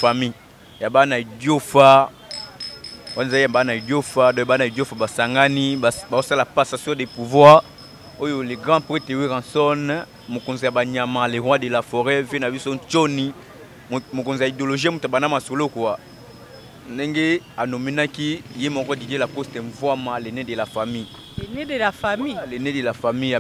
famille. Ya bana idiofa. Wanza ya bana idiofa, de bana idiofa basangani, basa la passation des pouvoirs. Oyo les grands prêtres Ranson, mokonzi ya banyama, les rois de la forêt, vena biso Tchoni, mokonzi ya idéologie mutabana masolo quoi. Nenge anominaki ye moko Didier Lacoste Mvwama, l'aîné de la famille. L'aîné de la famille. L'aîné de la famille.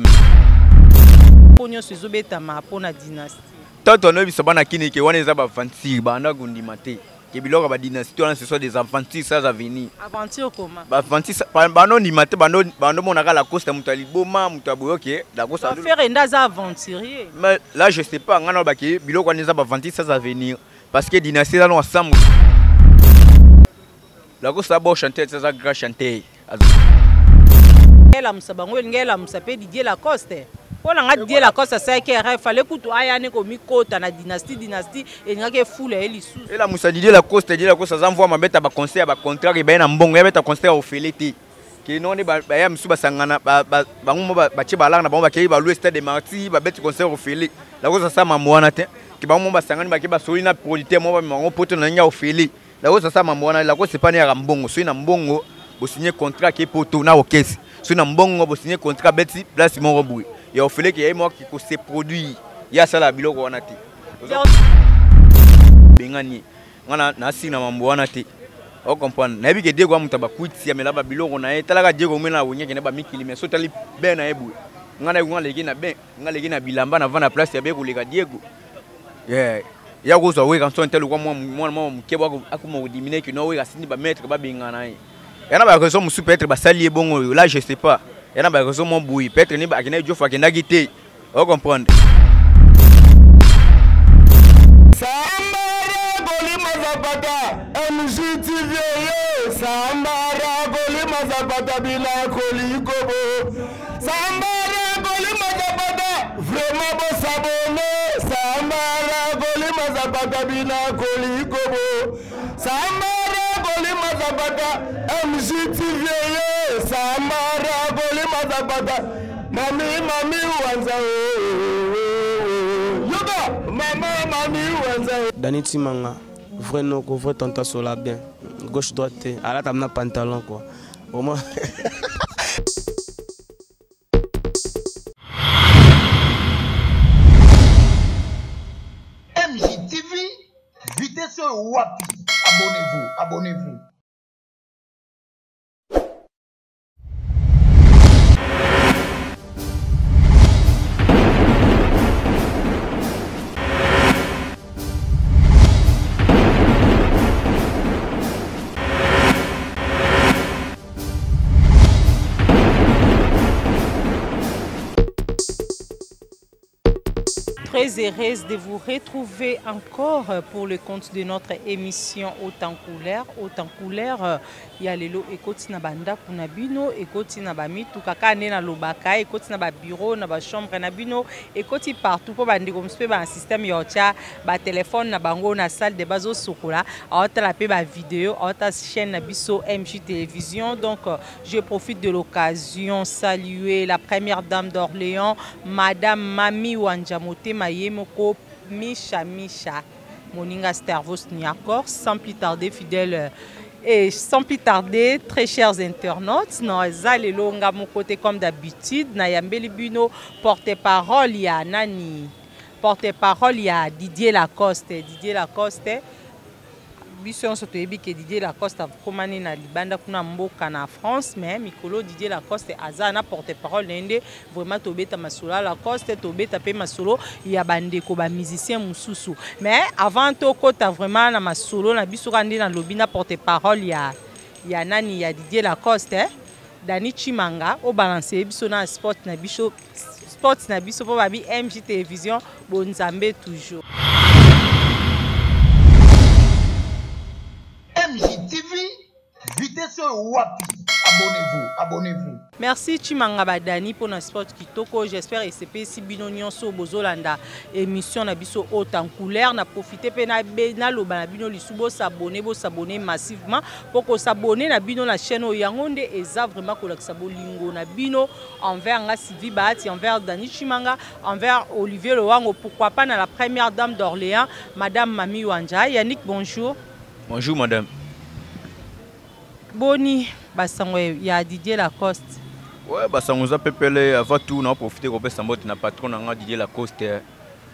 Pogno sezobeta ma pona dynastie. Tant on biso bana kini ke wana za ba fantir banda gundima te. Ke biloko ba dynastie wana ce sont des aventures sans avenir. Aventure comment? Ba aventure bano ndima te bando monaka Lacoste mutali boma mutaboyoke Lacoste. Va faire ndaza aventurier. Mais là je sais pas ngana ba ke biloko wana za ba aventure sans avenir parce que dynastie là ensemble. Lacoste a beau chanter ça grand chanter. La musabango ngela musape Didier Lacoste. Pour la Didier Lacoste ça que il fallait que tu ailles ko mikota na dynastie et ngake foule eli sous. Et la musa Didier Lacoste ça envoie ma bête ba conseil ba contrat et ba na mbongo ya beta conseil au felete. Ki non ni ba ya musu basangana ba bango ba che balanga na bango ba ke ba louer stade de Marty ba bête conseil au felete. La cause ça mamwana te. Ki bango ba sangana ba ke ba solina producteur mo ba mango poto na nya au felete. La cause ça mamwana la cause c'est pas ni ya mbongo so na mbongo bo signer contrat ke poto na okesi. So na mbongo bo signer contrat beti place mon robui. Il y a fallu qu'il y ait moi qui se produit. Il y a ça la bilo ko wanati. Bengani. Ngana na sina mambo wanati. O comprendre. Na bi ke Diego amutaba kuitsi amela ba bilo ko na e talaka Diego mena wonye ke na ba mikili me so tali ben na ebu. Ngana ngana leki na ben, ngana leki na bilamba na vana place ya be ko leka Diego. Yeah. Ya ko so we kan so ntelu ko mo mukeba ko akuma dimine ki no we ka sini ba mettre ba bengana e. Yana ba raison musu peut-être ba salier bongo là je sais pas. Il y a des raisons mon bouille. Peut-être ni ba kina jofa kina gité. On comprendre. Sambara goli mazapata MJTV Sambara goli mazapata bila koli kobo. Sambara goli mazapata vraiment bon s'abonner. Sambara goli mazapata bila koli kobo. Sambara goli mazapata MJTV Sambara goli mazapata mami wanza yoga mami wanza Dani Timanga vrai no ko vrai tonta sola bien gauche droite ala tamna pantalon quoi au moins MJTV vitesse wapi abonnez-vous Très heureuse de vous retrouver encore pour le compte de notre émission Autant couleur. Il y a lelo ekoti na banda kuna bino, ekoti na ba mitu kaka ne na lobaka, ekoti na ba bureau, na ba chambre na bino, ekoti partout pour bandi comme spé ba système yocha, ba téléphone na bango na salle de bazo sokola, auta la pe ba vidéo, auta chaîne na biso MJ Télévision. Donc je profite de l'occasion saluer la première dame d'Orléans, Madame Mami Wanjamote Mayemoko Misha Moninga Stervos Niakor, sans plus tarder fidèle et sans plus tarder très chers internautes, non zale longa mon côté comme d'habitude na yambeli bino porte-parole ya nani porte-parole ya Didier Lacoste biso on soto yebi ke Didier Lacoste komani na libanda kuna mboka na France mais mikolo Didier Lacoste aza na porte-parole nende vraiment tobeta masolo Lacoste tobeta pe masolo ya bandeko ba musicien mususu mais avant to kota vraiment na masolo na biso kande na lobi na porte-parole ya nani ya Didier Lacoste Dani Timanga o balancer biso na sport na biso po babi MJ Télévision bonzambe toujours. MJTV vitesse wapi abonnez-vous, abonnez-vous. Merci Chimanga Badani pour notre sport kitoko. J'espère que c'est si bino nyonso bozolanda émission na biso haute en couleur na profiter pe na loba na bino lisubo s'abonner massivement pour que s'abonner na bino la chaîne Yangonde et ça vraiment que la bolingo na bino envers nga Sylvie Bahati, envers Dani Chimanga, envers Olivier Loango, pourquoi pas na la première dame d'Orléans madame Mami Wanja. Yannick, bonjour. Bonjour madame. Boni basango ya Didier Lacoste. Ouais, basango za pepele avant tout na profiter ko pesa mbote na patron na Didier Lacoste.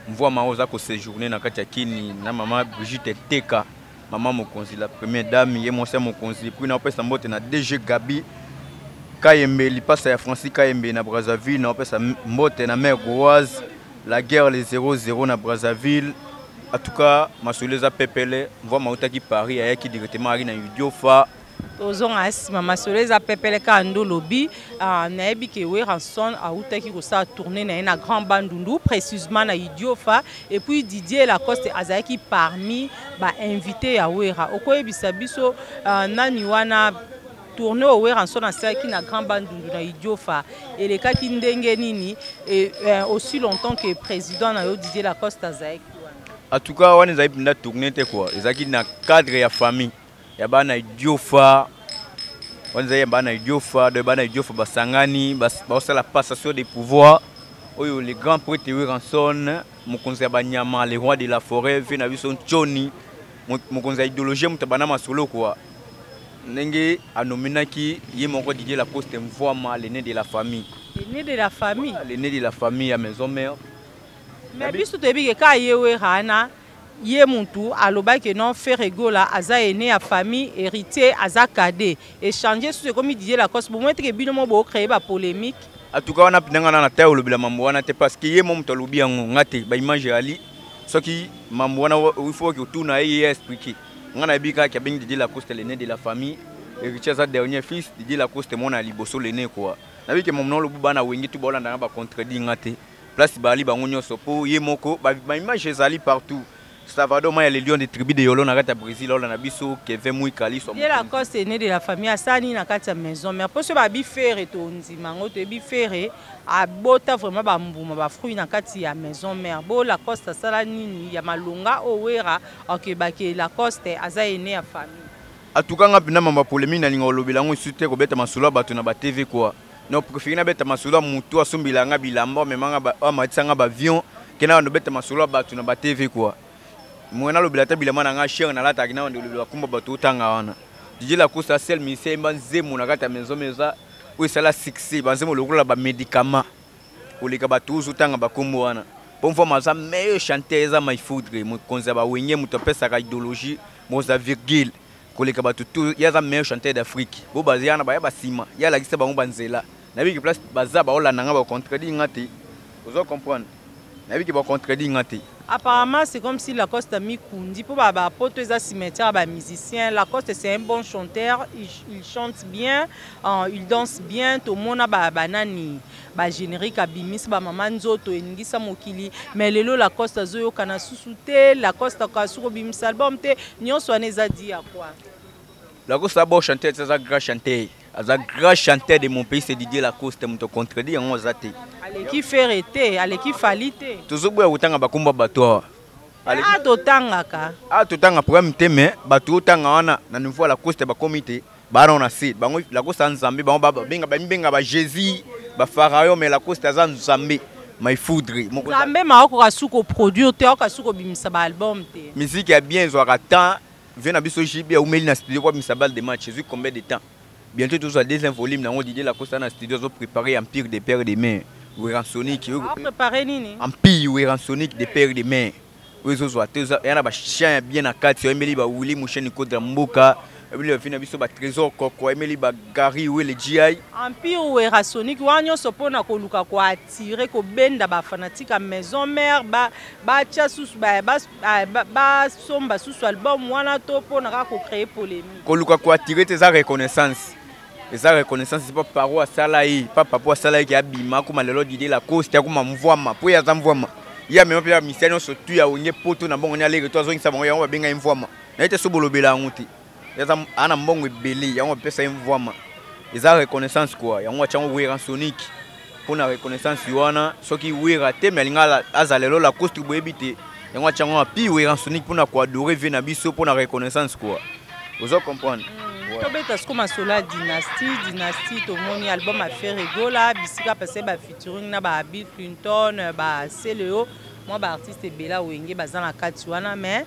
Mvoa maoza ko séjourner na kati ya kini na maman Brigitte Teka, maman mokonzi la première dame ye mon mokonzi puis na pesa mbote na DG Gabi Kayembe li passe ya Francis Kayembe na Brazzaville na pesa mbote na mère Goaz la guerre les 0-0 na Brazzaville. En tout cas masoleza pepele mvoa maota ki Paris ayaki directement ari na Idiofa. Ozon asima masoleza pepele ka ando lobi na ebi ke Weranson a utaki ko sa tourner na Grand Bandundu précisément na Idiofa et puis Didier Lacoste azaki parmi ba invité ya Wera okoyebisa biso nani wana tourner au Weranson na saki na Grand Bandundu na Idiofa et le kaki ndenge nini et aussi longtemps que président na Didier Lacoste azaki. En tout cas wana zayi pinda tourner te quoi ezaki na cadre ya famille ya bana Idiofa wanza ya bana Idiofa de bana Idiofa basangani basa la passation des pouvoirs oyo les grands prêtres Weranson mokonzi ya banyama les rois de la forêt vient na biso Tchoni mokonzi ya idéologie mutabana masolo quoi ndenge anominaki ye moko Didier Lacoste mvoama l'aîné de la famille l'aîné de la famille à maison mère mais biso tebi ke ka yewe hana Yé Muntu aloba que non fait rigola aza aîné à famille héritier aza cadet échanger sur comme Didier Lacoste pour montrer que bino mo bo créer ba polémique. En tout cas on a pinanga na tayo lobila mambo wana te parce que yé mo muto lobi yango ngate ba image ali soki mambo wana il faut que tout na yé expliquer ngana bika ka ben Didier Lacoste l'aîné de la famille héritier aza dernier fils Didier Lacoste mona liboso l'aîné quoi na bika mon nom lobu bana wengi tu bola na ba contredire ngate place bali bango nyonso po yé moko ba image ezali partout. Salvador Maya les lions des tribus de Yolo na kata Brésil là na biso Kevin Mouikali so. Didier Lacoste est né de la famille Asani na kata maison mais pour ce ba bi faire to ndima ngoto bi faire a bota vraiment ba mbuma ba fruit na kati ya maison mère bo Lacoste sala nini ya malonga owera ok ba ke Lacoste aza né à famille. En tout cas ngapina mamba polémique na lingo lobela ngo isute ko beta masolo bato na ba TV quoi. No préféré na beta masolo mutu asumbila nga bilamba mais manga ba matisa ba avion kena no beta masolo bato na ba TV quoi. Mwana lo bilata bilama na nga cher na lata kina ndo lo kumba bato tanga wana Didier Lacoste sel mise mbanze mona kata maison meza o sala succès banze mo lokola ba médicament oleka bato tanga ba kombo wana bon fois maza meilleur chanteur za my foudre mo konza ba wenye muto pesa ka idéologie mo za virgule koleka bato tout ya za meilleur chanteur d'Afrique bo baziana ba ya basima ya la kisa ba banzela na bi ki place baza ba ola nanga ba contredire ngate vous comprendre na bi ki ba contredire ngate. Apparemment, c'est comme si Lacoste a mis Kundi pour apporter des cimetières à musicien. Lacoste, c'est un bon chanteur, il chante bien, il danse bien. Tout le monde a banani, générique, abimis, maman nzoto, engisa mokili. Mais le Lacoste a zoyo kana susute, Lacoste a kasuro bimis album te, nyon soanez a dit à quoi? Lacoste a bon chanteur, c'est un grand chanteur. Un grand chanteur de mon pays, c'est Didier Lacoste, je me contredis en Ozate. Allez faire été, allez qui fallait. Toujours bien autant à Bakumba Bato. Ah, totanga ka. Ah, totanga problème teme, Bato tanga wana, na nouveau Lacoste ba comité, baron na sit, bango Lacoste en Zambie, bango benga ba Jésus, ba Pharaon mais Lacoste en Zambie. My foudre. Zambie ma ko suko produire te ko suko bimisa ba album te. Musique est bien zoara temps, vient na biso jibia ou meli na studio ko bimisa bal de match, Jésus combien de temps? Bientôt tout ça deuxième volume na on Didier Lacoste na studio zo préparer empire des pères des mains. Weransonik préparer nini? Empire Weransonik des pères des mains. Wezo zo ateza yana ba chien bien na kati emeli ba wuli musheni ko dramboka. Ebile fina biso ba trésor koko emeli ba gari ou le GI. Empire Weransonik wanyo sopona ko luka ko attirer ko benda ba fanatique à maison mère ba tia sous ba somba sous album wana topo na ko créer polémique. Ko luka ko attirer tes reconnaissance. Et ça reconnaissance c'est pas paroi salaï, pas papa salaï qui a bima comme le Didier Lacoste comme mvoama pour ya mvoama. Il y a même pas mission surtout ya onye poto na bongo nya lege to zo ngisa bongo ya on benga mvoama. Na ite so bolobela nguti. Ya ana mbongo ebele ya on pesa mvoama. eza reconnaissance quoi yango achango wera Sonic pour la reconnaissance wana soki wera te mais linga azalelo la coste boyebi te yango achango api wera Sonic pour na ko adorer vie na biso pour la reconnaissance quoi vous comprendre. Tobeta sko masola dynastie to moni album a fait rigola bisika passé ba featuring na ba Bill Clinton ba CLO moi ba artiste bela wenge bazan la kati wana mais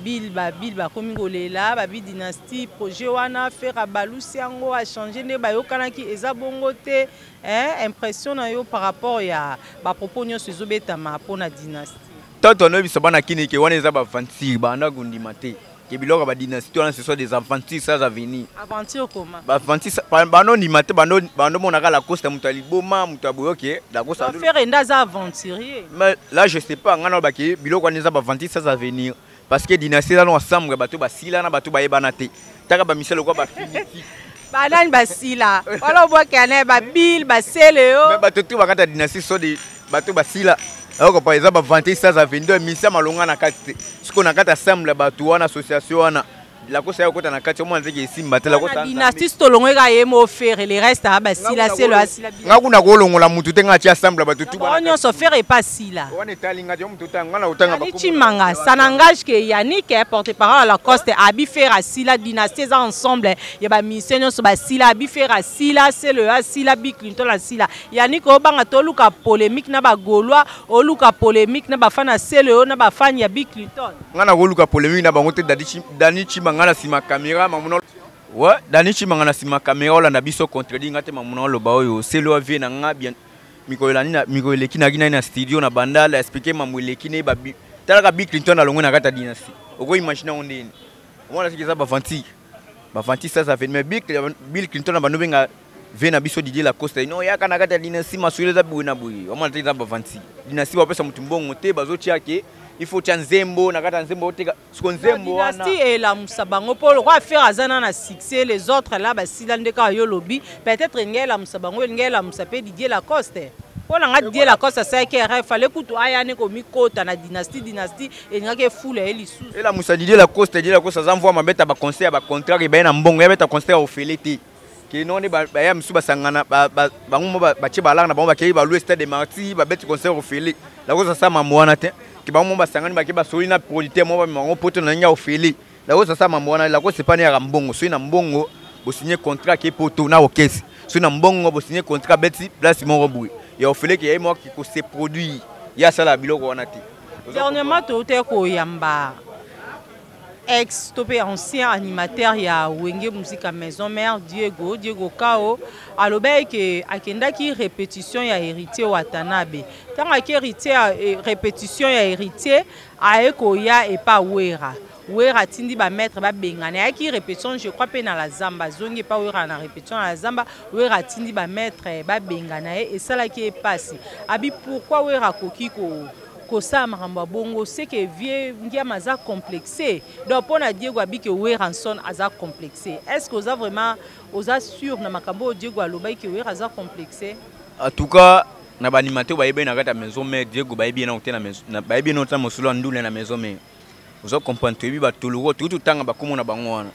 Bill ba komi golela ba dynastie projet wana faire balusi yango a changer ne ba yokana ki eza bongo te impression na yo par rapport ya ba propos nyo sezo beta ma pona dynastie toto no biso bana kini ke wana eza ba fancy ba na gundi mate ke biloko ba dynastie wana ce sont des aventures ça à venir aventure comment ba aventures bano ni mate bano monaka la costa mutali boma mutaboyoke la costa faire ndaza aventurier mais là je sais pas ngana ba ke biloko wana eza ba aventures ça à venir parce que dynastie là no ensemble bato ba sila na bato ba yebana te taka ba miselo ko ba finiti ba nani ba sila wala boke ane ba Bill ba CLO mais bato tu bakata dynastie so de bato ba sila alors par exemple vanter ça à venir misa malonga na kati ce qu'on a kata ensemble bato wana association wana la cosa ya kota na kati au moins nzeke simba te la cosa dynastie tolongwe ka yemo faire le reste ba sila CLO asila ngakuna kolongola mutu te ngati ensemble bato tu ba onyo so faire pas sila wana talinga yo mutu tanga na utanga ba chimanga ça n'engage que Yannick est porte-parole à la coste abi faire sila dynastie ensemble ya ba mission so ba sila abi faire sila CLO asila Bill Clinton la sila Yannick obanga toluka polémique na ba Gaulois oluka polémique na ba fana CLO na ba fan ya Bill Clinton ngana koluka polémique na bango te dani chimanga ngana sima caméra mamuno ouais dani chimanga na sima caméra la na biso contredit ngate mamuno lo ba oyo CLO vie na nga bien miko eleki na gina na studio na bandala expliquer mamu eleki ne ba talaka Bill Clinton alongwe na kata dynastie oko imaginer ondeni on a ce que ça ba fanti ça fait mais Bill Clinton na bano benga vie na biso Didier Lacoste no ya kana kata dynastie masule za buina bui on a te za ba fanti dynastie ba pesa mutumbongo te bazo tiake il faut Nzembo na kata Nzembo teka sko Nzembo wana dynastie et la musabango pour le roi faire azana na succès les autres là ba silande ka yo lobby peut-être ngela musabango ngela musape Didier Lacoste pour la Didier Lacoste ça que il fallait kutu ayane ko mikota na dynastie et ngake foule eli sous et la musa Didier Lacoste ça envoie ma beta ba conseil ba contrat et ba na mbongo ya beta conseil au feleti ki non ba ya musu ba sangana ba ngumo ba che balanga na ba ke ba louer stade de Marty ba beta conseil au feleti la cosa ça mamwana te ki ba mo ba sangani ba ke ba soli na producteur mo ba mo poto na nya ofeli la ko ça mamona la ko c'est pas na mbongo so na mbongo bo signer contrat ke poto na okesi so na mbongo bo signer contrat beti place mo robui ya ofeli ke mo ki ko se produit ya sala biloko wana ti dernièrement to te ko yamba ex topé ancien animateur ya Wenge Musique Maison Mère Diego Kao alobé que akendaki répétition ya héritier Watanabe tant que héritier répétition ya héritier aeko ya et pas wera tindi ba maître ba bengana ki répétition je crois pe na la zamba zongi pas wera na répétition na la zamba wera tindi ba maître ba bengana et ça là qui est passé abi pourquoi wera koki ko ça maramba bongo c'est que vieux ngia maza complexé donc pour na Diego abi que Weranson aza complexé est-ce que vous avez vraiment oza sûr na makambo Diego alobai que Wera aza complexé en tout cas na ba animateur ba yebe na kata maison mère Diego ba yebe na hôtel na maison na ba yebe na mosolo ndule na maison mère vous comprendre que ba toluro tout tanga ba komo na bango wana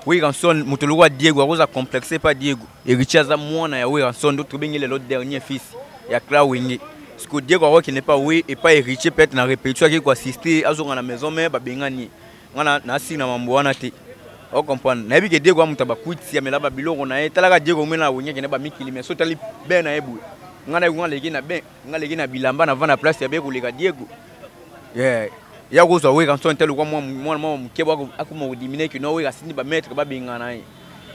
Weranson motoluro Diego aza complexé pas Diego héritier za mwana ya Weranson d'autres bengele l'autre dernier fils ya Cla Wenge. Ce que Diego qui n'est pas oui et pas héritier peut-être na répétition qui assister à la maison mais ba bengani ngana na sina mambo wana te o comprendre na bi ke Diego amutaba kuitsi amela ba biloko na e talaka Diego mena wonye ke na ba mikili mais so tali ben na ebu ngana leki na ben ngana leki na bilamba na vana place ya be ko leka Diego ya ko so we kan so ntelu kwa mo mukeba akuma diminer que no we asini ba mettre ba bengana e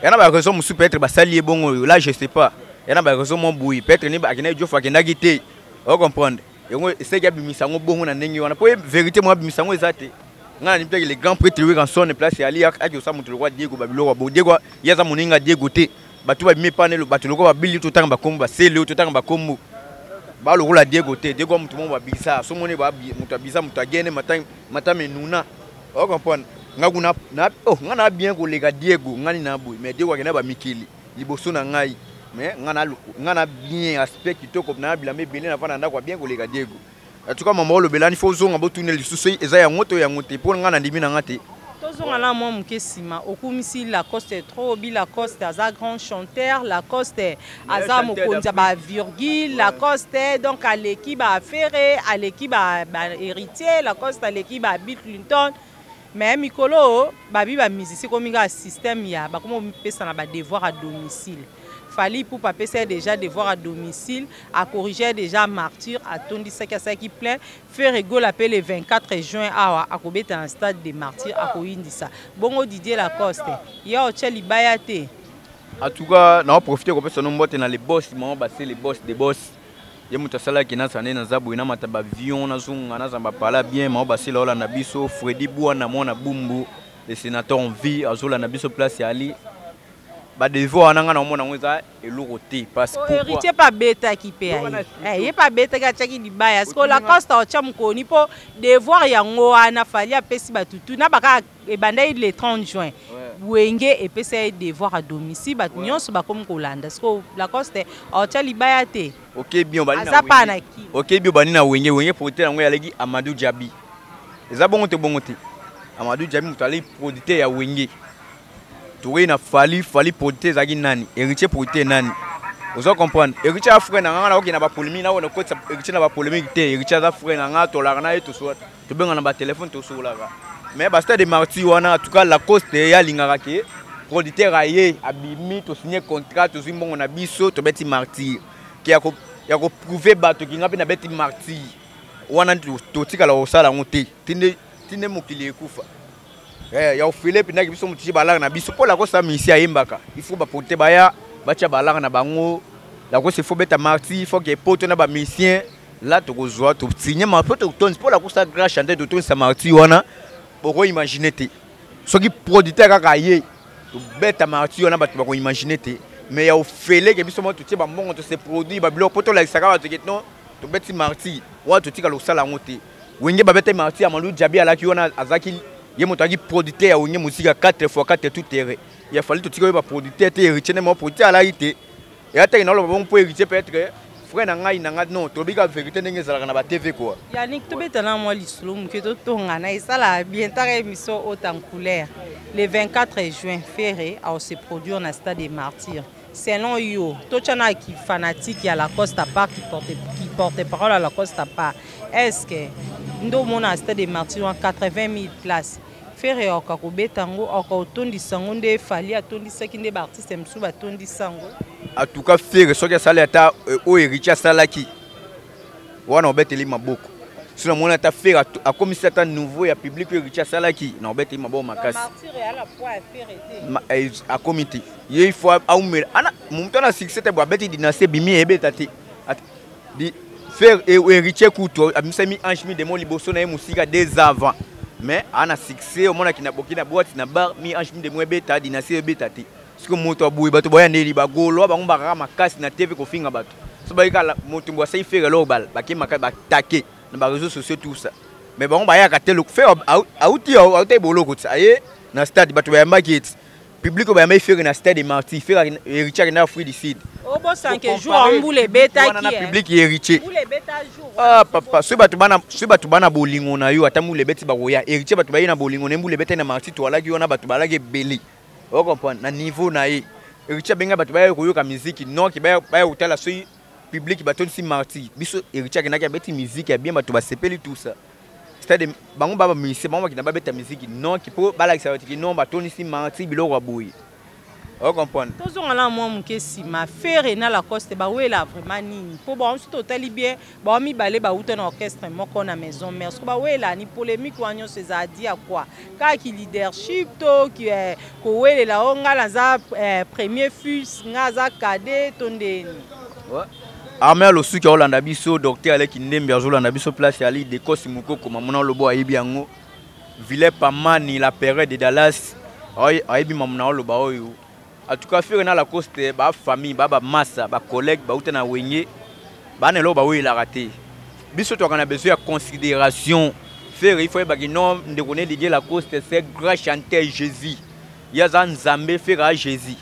yana ba raison musu peut-être ba salier bongo là je sais pas yana ba raison mon boui peut-être ni ba akina jofa ke ndagite o comprendre yango c'est que bimisango bongo na ndenge wana po vérité moi bimisango ezate ngana ni peut-être les grands prêtres we kan son place ali aki osa mutu lokwa Diego ba biloko bo Diego yaza muninga Diego te batu ba mipane lo batu lokwa ba bili to tanga ba kombo ba sele to tanga ba kombo ba lokola Diego te Diego mutu mo ba bisa so moni ba mutu bisa mutu agene matame nuna o comprendre ngakuna na ngana bien ko lega Diego ngani na boy mais Diego akena ba mikili liboso na ngai mais ngana bien aspect kitoko na bilame belé na vana ndako bien ko lega Diego en tout cas maman lo belani faut zonga bo tourner lisusu eza ya ngoto pour ngana ndimi na ngate to Tozongala moi mukesima okumisi Lacoste est trop bi Lacoste aza grand chanteur Lacoste aza mokonza ba virgule Lacoste donc à l'équipe ba affaire à l'équipe ba héritier Lacoste à l'équipe ba Bill Clinton mais mikolo babi ba musicien comme un système ya ba comme pesa na ba devoir à domicile fallait pour papa c'est déjà devoir à domicile à corriger déjà martyr à tondi ça qui plein faire rigole appel le 24 juin à kobeta un stade de martyrs à koindisa bongo Didier Lacoste ya ocheli bayate en tout cas na profiter ko pesa no mbote na les boss mo ba c'est les boss des boss ye mutasala ki na sané na zabu ina mataba avion na zunga na zamba pala bien mo ba c'est là na biso Freddy Bouana mona Bumbu le sénateur en vie azola na biso place ya ali ba devoir nanga na mona ngweza eloroté parce que héritier pas beta qui paye eh pas beta ka chaki libaya parce que Lacoste o cham ko ni po devoir yango ana fali apesi batutu na baka ebanda le 30 juin wenge epesa devoir à domicile bat nyonso ba comme kolanda parce que Lacoste o cha libaya te OK bien bani na wenge OK bien bani na wenge producteur yango yaleki Amadou Djabi eza bongo te Amadou Djabi mutali producteur ya wenge Touré na fali producteur zaki nani héritier producteur nani vous comprendre héritier frère na nga na okina ba polémique na wona ko héritier na ba polémique te héritier za frère na nga to la na to so to benga na ba téléphone to so la mais ba stade de martyr wana en tout cas Lacoste ya lingaka ke producteur aye abimi to signer contrat to zimbongo na biso to beti martyr ki ya ko prouver bato ki ngapi na beti martyr wana to tika la osala ngote tinde mokili ekufa ya Philippe na biso mutiye balaka na biso po Lacoste misi ayembaka il faut ba porter baya bacha balaka na bango Lacoste il faut beta martyr il faut que poto na ba musicien là to kozwa to signer ma poto to pour Lacoste grand chanteur to sa martyr wana boko imaginer te soki producteur kaka ye to beta martyr wana bato bako imaginer te mais ya Philippe ke biso mo to tie ba mbongo to se produit ba bilo poto la saka bato ke non to beti martyr wa to tika lo sala ngote wenge ba beta martyr Amadou Djabi alaki wana azaki ye motaki producteur ya wenge musique 4x4 tout terrain il a fallu tout tirer ba producteur te héritier mo producteur ala ité et ata na lo bon pour héritier peut-être frère na ngai na non to bika vérité ndenge zalaka na ba TV quoi Yannick to betana moi lisolo muketo tonga na isala bien tare émission haute en couleur le 24 juin ferré a se produire na stade des martyrs selon yo to chana qui fanatique ya Lacoste à part qui porte parole à Lacoste à part est-ce que ndo mona stade des martyrs en 80 000 places ferré oka ko betango oka otondi sango nde fali atondi saki nde ba artiste msu ba tondi sango en tout cas ferré soki sala ata o héritier salaki wana obeteli maboko sino mona ta ferré a commissaire ta nouveau ya public héritier salaki na obeteli maboko makasi martyr ya la poids ferré a comité il faut aumela ana mumto na succès te bo beti dynastie bimi ebetati di faire héritier kuto amisami ange de mon liboso na musika des avant mais ana succès au mona kina bokina boîte na bar mi ange de mo beta dynastie betati parce que moto abuyi bato boya ndeli bagolo bango bakaka makasi na TV ko finga bato so ba ikala moto ngwa sai faire lo bal bakima ba taquer na ba réseaux sociaux tout ça mais bango ba ya ka telo faire auti boloko tsaye na stade bato ba market public ba ya faire na stade de martyr faire héritier na fruit du sud o bo sanke jour ambule beta ki na public héritier ambule beta jour ah papa so bato bana bolingo na yo atamu le beti ba roya héritier bato ba na bolingo ne mbule beta na martyr to alaki ona bato balaki belé o comprendre na niveau na ye héritier benga bato ba ko yoka musique non ki ba utala so public bato si martyr biso héritier na ki beti musique ya bien bato ba sepeli tout ça c'est-à-dire bango baba musicien bango ki na ba beta musique non ki po bala ki sa ki non bato si martyr biloko aboyi o comprendre tozongala moi mukesi ma faire na Lacoste ba wela vraiment nini po ba ensuite totali bien ba mi balé ba uta na orchestre moko na maison mère so ba wela ni polémique wanyo seza dia quoi ka ki leadership to ki ko wele la onga la za premier fils nga za cadet tondeni ouais Armel Osuki Olanda biso docteur Aleki Ndembe Olanda biso place ali de Kosi Mukoko mamona lobo ayibi yango Ville Pamani la période de Dallas ayibi mamona lobo oyo en tout cas faire na Lacoste ba famille ba massa ba collègue ba utana wenge ba ne lo ba oui la raté biso to kana besoin de considération faire il faut ba non de connaître Didier Lacoste c'est grand chanteur Jésus ya za nzambe faire à Jésus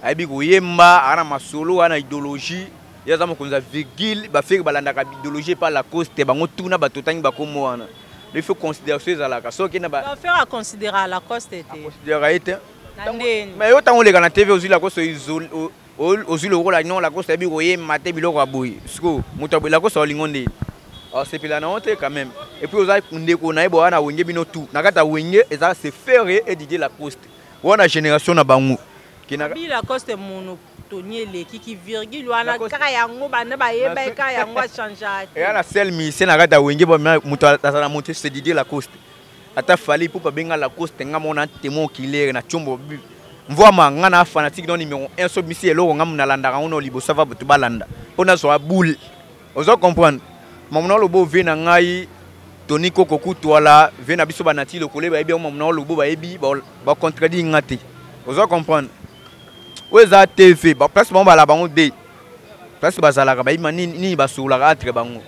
ayibi ko yemba ana masolo ana idéologie ya za mokonza virgule ba faire balanda ka idéologie par Lacoste bango tuna ba totangi ba komo wana il faut considérer ces alaka so qui na ba faire à considérer à la coste était considérer été Nandeni. mais autant on les gars na TV aussi la cause aussi le rôle non la cause bi royer maté biloko aboyi siko muto la cause olingonde alors c'est pila na honte quand même et puis oza ndeko na ebo na wenge bino tout na kata wenge eza se faire et Didier Lacoste wana génération na bango qui na bi la coste mono Tony leki ki virgule wana kaka yango bana ba yeba ka yango changer et ana sel mi c'est na kata wenge bo muto azana monter c'est Didier Lacoste ata fali pour pas benga Lacoste nga mona témoin kilere na chombo mvoa manga na fanatique non numéro 1 so bisi eloko nga muna landa ono liboso va butu balanda pona so boule ozo comprendre mamuna lobo vena ngai Tony Koko kutwala vena biso banati lokole ba ebi mamuna lobo ba ebi ba contredire ngate ozo comprendre weza TV ba place ba la bango de place bazala ka ba imani ni basula ka entre bango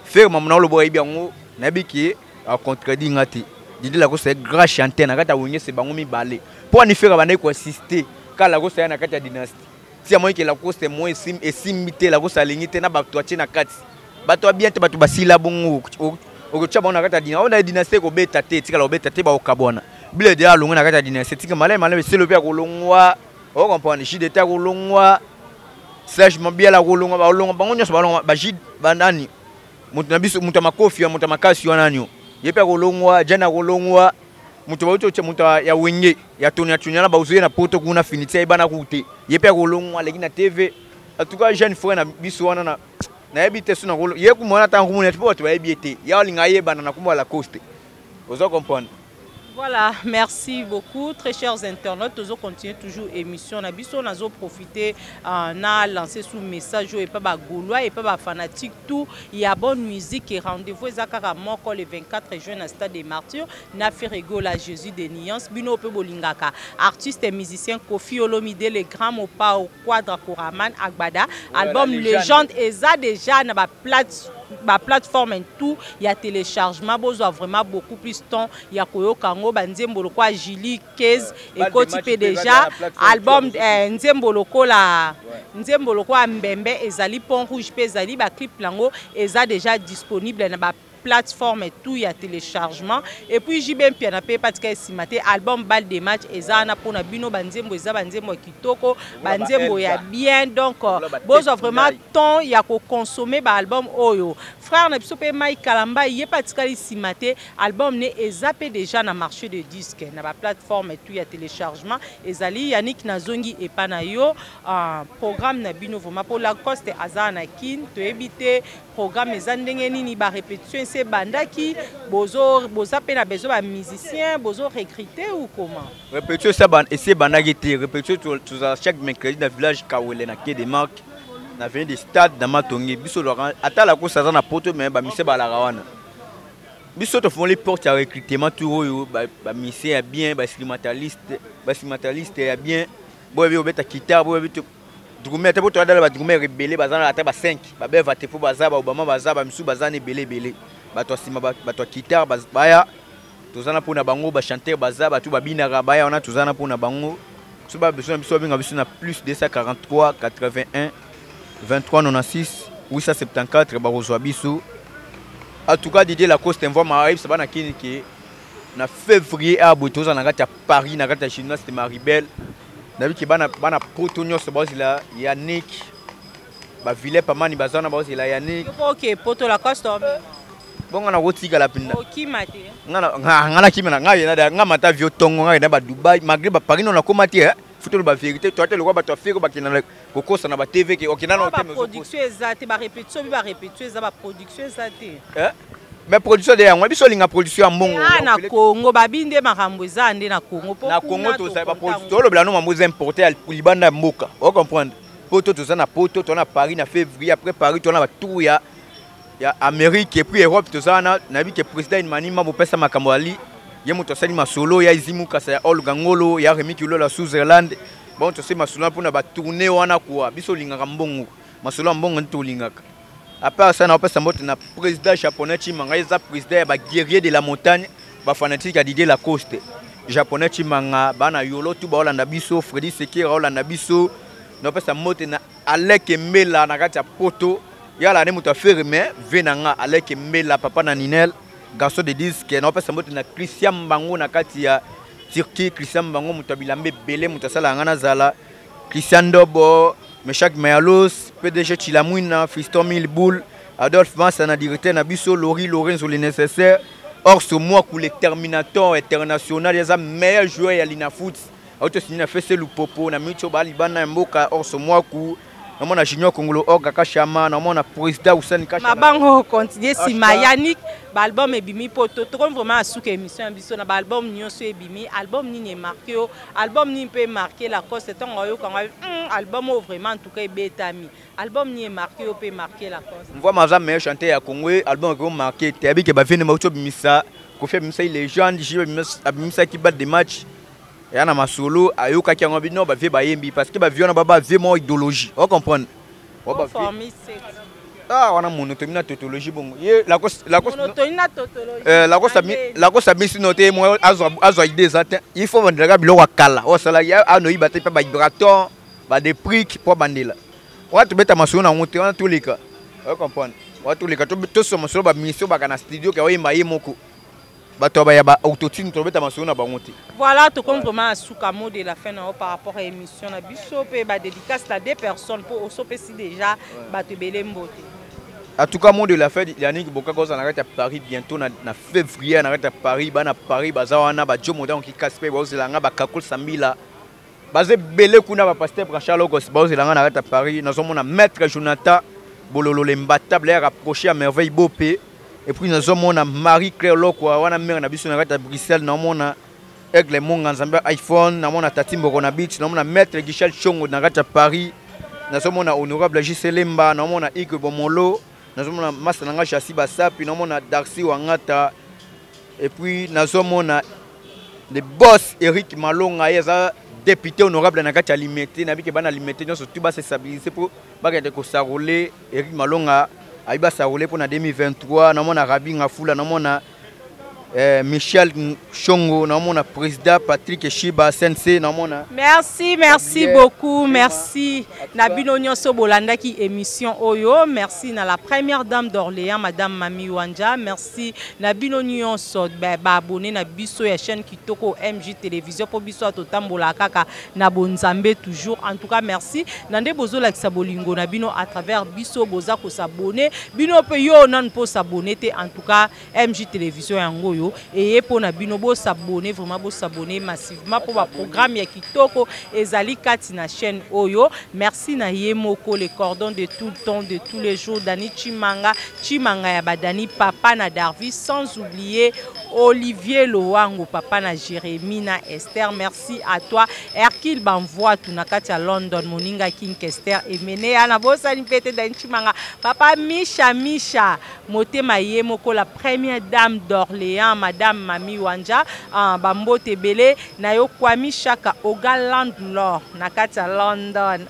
faire mamuna lobo ebi ngo na biki a contredire ngate Didier Lacoste c'est grand chanteur na kata wonye se bango mi balé pour ni faire bana ko assister ka Lacoste ya na kata dynastie si a moi que Lacoste moi esimité Lacoste alingité na ba toache na kati bato bien te bato basila bongo okocha bona kata dina on a dynastie ko beta te tika lo beta te ba okabona bile de alongo na kata dynastie tika malé c'est le père ko longwa o comprendre jide ta ko longwa Serge Mabiala ko longwa ba longwa bango nyoso ba longwa ba jide bandani mutu na biso mutu makofi ya mutu makasi wana nyo yepe ko longwa jana ko longwa mutu ba uto mutu ya wenge ya Tony Chunyala ba uzuye na poto kuna finité bana kute yepe ko longwa leki na TV en tout cas jeune frère na biso wana na ebite suna ko ye ku mona tangu mona tipo to ebite ya linga yebana na kumwa Lacoste ozo comprendre. Voilà, merci beaucoup. Très chers internautes, nous continuons toujours l'émission. Nous avons profité, na lancé sous message et pas gaulois et pas fanatique tout. Il y a bonne musique et rendez-vous exactement le 24 juin à Stade des Martyrs. Na fait rigolo à Jésus des Nuances. Bino pe bolingaka. Artiste et musicien Kofi Olomide, le grand Mopa au Quadra Koraman Agbada. Album Légende et ça déjà na ba plateforme et tout. Il y a téléchargement. Besoin vraiment beaucoup plus de temps. Il y a Koyo Kango. Nzemboloko a Julie 15 et Kotipe déjà album Nzemboloko la Nzemboloko a Mbembe ezali Pont Rouge pe ezali ba clip lango eza déjà disponible na ba plateforme et tout, il y a téléchargement et puis j'ai bien piano pe patika simate album bal des matchs ezana pona bino banzembo eza banzembo kitoko banzembo ya bien donc bozo vraiment temps il y a ko consommer ba album oyo frère na biso pe Mike Kalamba il y patika simate album ne ezapé déjà na marché de disques na ba plateforme et tout, il y a téléchargement ezali Yannick Nazongi et panayo programme na bino vraiment pour Lacoste azana kin to ebité programme ezandenge nini ba répétition c'est bandaki bozo pe na besoin ba musicien bozo recruter ou comment répétition ça ban et c'est bandaki te répétition tous chaque mercredi dans village Kawele na quai des marques na vient des stades dans Matongi biso Laurent ata la course ça na poto mais ba mise ba la rawana biso to font les portes à recrutement tout ba musicien bien ba instrumentaliste ya bien boy bi obeta guitare boy bi Dugumé te poto adala ba Dugumé rebelle bazana ata ba 5 ba beva te fo bazaba obama bazaba misu bazane belé bato sima bato guitare baya tozana pona bango ba chanter bazaba tu babina rabaya on a tozana pona bango so ba besoin biso binga biso na plus 243 81 23 96 874 ba rozwa biso en tout cas Didier Lacoste envoie ma arrive ça ba na kini ki na février à botoza na kata Paris na kata chinois c'était Maribel David qui bana poto nyos bazila Yannick ba vile pa mani bazana bazila Yannick OK poto Lacoste bonga na rotika la pinda OK mate ngana kimena ngai na nga mata vio tongo ngai na ba Dubai malgré ba Paris non na komati futo ba vérité toi le ba to fiko ba kina ko kosa na ba TV ki okina na hotel production ezate ba répétition eza ba production ezate mais production de yango biso linga production ya mbongo na Congo babinde makambo eza ande na Congo na Congo to sa ba production lo blano mamoze importer libanda mboka o comprendre poto to za na poto to na Paris na février après Paris to na ba tour ya Amérique et puis Europe to za na bi ke président Manima mo pesa makambo ali ye moto sali masolo ya izimuka sa ya Olga Ngolo ya Remi Kilo la Switzerland bon to se masolo pour na ba tourner wana kwa biso linga mbongo masolo mbongo to lingaka. Après ça, on a passé na président japonais Chimanga, il président ba guerrier de la montagne, ba fanatique à Didier Lacoste. Japonais Chimanga, bana yolo tout ba Holanda biso, Freddy Sekera Holanda biso. On a passé na Alec Mela na kati ya poto. Ya la ne muta faire mais venanga Alec Mela papa na Ninel. garçon de disque na pesa mbote na Christian Mbango na kati ya Turquie. Christian Mbango muto bilambe belé muto sala ngana zala Christian Dobo, Meshak Mayalos, PDG Chilamouina, Fiston Milboul, Adolphe Massa na directeur na biso, Lorenzo le nécessaire. Or ce mois pour les Terminators international, il y a un meilleur joueur à l'Inafoot. Auto signé fait c'est le popo na micho balibana mboka. Or ce mois pour on a junior Congolo Oga Kachama, on a président Ousseini Kachama. Mabango continue si Mayanik, l'album est bimi poto. Tout comme vraiment à sous émission ambition na l'album nyonso est bimi, album ni marqué, album ni peut marquer la cause. C'est un album vraiment en tout cas bétami. Album ni marqué, peut marquer la cause. On voit Maza meilleur chanteur à Congo, album qui marqué. T'es habitué que bavine mauto bimisa, qu'on fait bimisa les gens, bimisa qui battent des matchs. Et on a ma solo, ayoka qui a envie non, bavie bayembi parce que bavie on a baba vraiment idéologie. On comprend. Ah, on a monotomie na tautologie bon. La cause monotomie na tautologie. La cause a mis noté moi azo idée ça. Il faut vendre la bilo wakala. O sala ya ano ibate pa vibrateur, ba des prix pour bandela. On te mettre ma solo na monter on tous les cas. On comprend. On tous les cas tout sur ma solo ba mission ba kana studio ka oyemba yemoko. Voilà, tout comme vraiment à mot de la fin par rapport à l'émission. La dédicace à des personnes pour aussi déjà en tout cas, mot de la fin, Yannick Bokagoz en arrête à Paris bientôt, en février, en arrête à Paris, à Paris, Bazawana, Badjo Modan qui casse pas, Bazilanga, Bakakul Samila, Bazé Belé Kuna, Pasteur Brachalogos, Bazilanga, en arrête à Paris, nous sommes maître Jonathan Bololo, l'imbattable, rapproché à merveille Bopé. Et puis nous avons Marie-Claire Loko, on a mère à Bruxelles, nous avons avec les monts iPhone, nous avons Tatimbo Ronabit, nous avons maître Guichel Chongo à Paris, nous avons honorable Giselemba, nous avons Ike Bomolo, nous avons Masananga Chassi Bassa, puis nous avons Darcy Wangata, et puis nous avons le boss Eric Malonga, député honorable Nakati Alimete, Nabi Keban Alimete, nous sommes tous stabilisés pour que ça roule. Eric Malonga. Aïba Saoulé pour 2023, nous avons Rabi Ngafoula, nous avons Michel Chongo, nous avons président Patrick Chiba Sensei. Merci beaucoup, merci. Nabino Nyonso Bolanda qui émission Oyo, merci na la première dame d'Orléans, Madame Mami Wanja, merci Nabino Nyonso abonné na biso ya chaîne Kitoko MJ Télévision pour biso totambola kaka na bonzambe toujours. En tout cas merci. Nande bozo la kisabolingo Nabino à travers biso boza ko s'abonner, bino pe yo nan po s'abonner en tout cas MJ Télévision yango. Et pour Nabino bo s'abonner vraiment bo s'abonner massivement pour le programme ya Kitoko ezali kati na chaîne Oyo. Merci na Yemoko les cordons de tout le temps de tous les jours Dani Chimanga ya badani papa na Darvis sans oublier Olivier Loango papa na Jérémy na Esther. Merci à toi Hercule Banvoa tunakati à London Moninga King Esther et mené à na bossa ni pete Dani Chimanga papa Misha Motema Yemoko la première dame d'Orléans Madame Mami Wanja Bambo Tebele Nayo Kwami Chaka Ogaland Lord Nakata London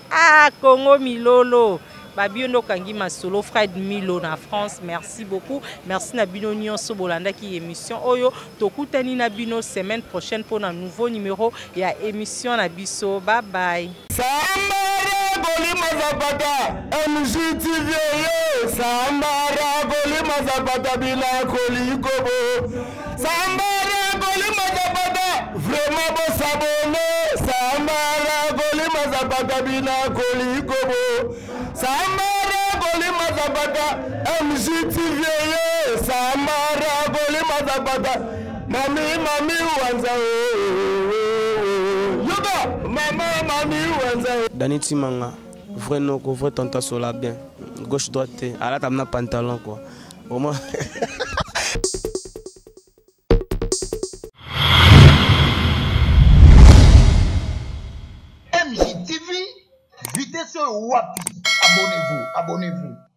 Congo Milolo Babiono Kangi Masolo Fred Milo na France. Merci beaucoup. Merci Nabino Nyonso Bolanda qui émission Oyo Tokutani Nabino semaine prochaine pour un nouveau numéro et à émission Nabiso. Bye bye. Sambara Goli Mazapata MJTV Sambara Goli Mazapata Bila Koli Kobo Sambara Goli Mazapata vraiment beau s'abonner Sambara Goli Mazapata Bila Koli Kobo Sambara Goli Mazapata MJTV Sambara Goli Mazapata Mami Wanza Dani Timanga, vrai non, vrai tanta sola bien. Gauche droite, à la table pantalon quoi. Au moins. MJTV, vitesse Wapi. Abonnez-vous.